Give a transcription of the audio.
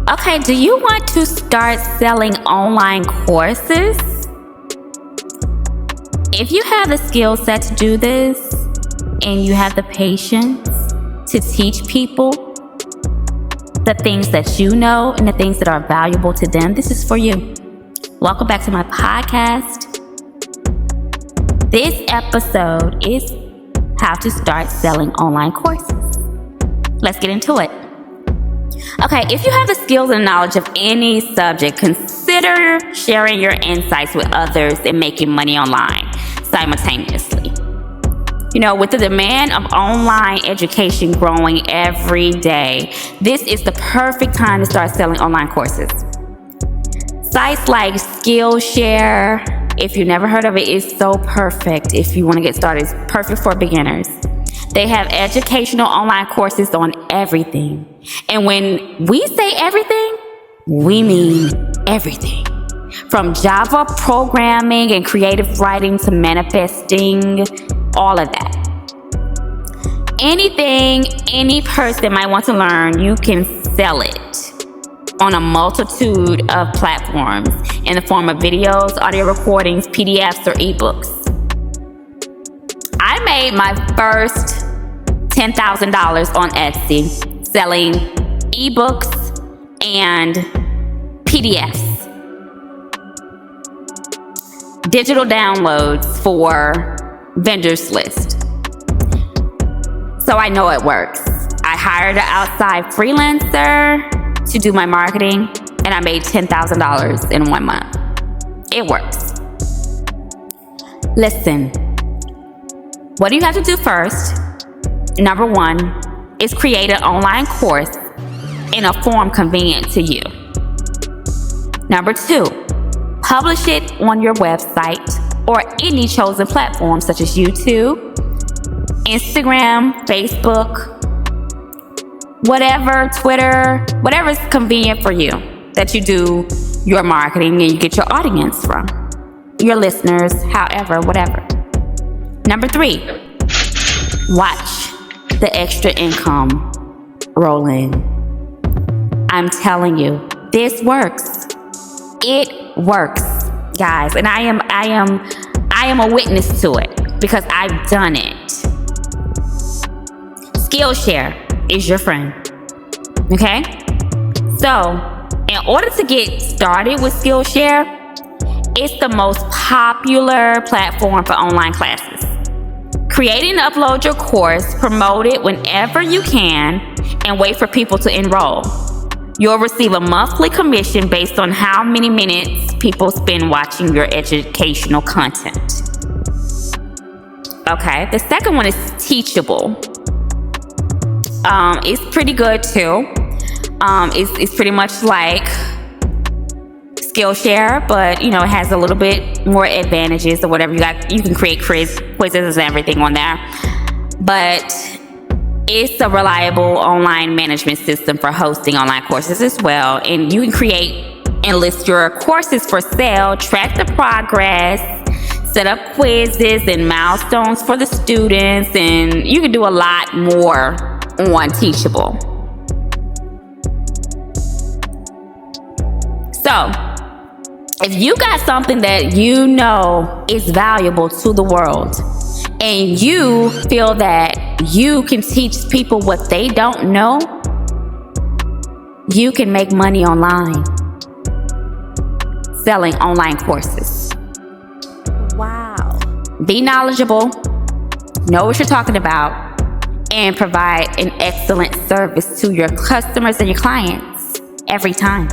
Okay, do you want to start selling online courses? If you have the skill set to do this and you have the patience to teach people the things that you know and the things that are valuable to them, this is for you. Welcome back to my podcast. This episode is how to start selling online courses. Let's get into it. Okay, if you have the skills and knowledge of any subject, consider sharing your insights with others and making money online simultaneously. With the demand of online education growing every day, this is the perfect time to start selling online courses. Sites like Skillshare, if you've never heard of it, is so perfect if you want to get started. It's perfect for beginners. They have educational online courses on everything. And when we say everything, we mean everything. From Java programming and creative writing to manifesting, all of that. Anything any person might want to learn, you can sell it on a multitude of platforms in the form of videos, audio recordings, PDFs, or ebooks. I made my first $10,000 on Etsy selling ebooks and PDFs. Digital downloads for vendors list. So I know it works. I hired an outside freelancer to do my marketing, and I made $10,000 in 1 month. It works. Listen, what do you have to do first? Number 1 is create an online course in a form convenient to you. Number 2, publish it on your website or any chosen platform such as YouTube, Instagram, Facebook, whatever, Twitter, whatever is convenient for you that you do your marketing and you get your audience from, your listeners, however, whatever. Number 3, watch the extra income roll in. I'm telling you, this works. It works, guys, and I am a witness to it because I've done it. Skillshare is your friend. Okay? So, in order to get started with Skillshare, it's the most popular platform for online classes. Create and upload your course, promote it whenever you can, and wait for people to enroll. You'll receive a monthly commission based on how many minutes people spend watching your educational content. Okay, the second one is Teachable. It's pretty good too. It's pretty much like Skillshare, but it has a little bit more advantages or whatever. You can create quizzes and everything on there, but it's a reliable online management system for hosting online courses as well. And you can create and list your courses for sale, track the progress, set up quizzes and milestones for the students, and you can do a lot more on Teachable. So, if you got something that you know is valuable to the world and you feel that you can teach people what they don't know, you can make money online selling online courses. Wow. Be knowledgeable, know what you're talking about, and provide an excellent service to your customers and your clients every time.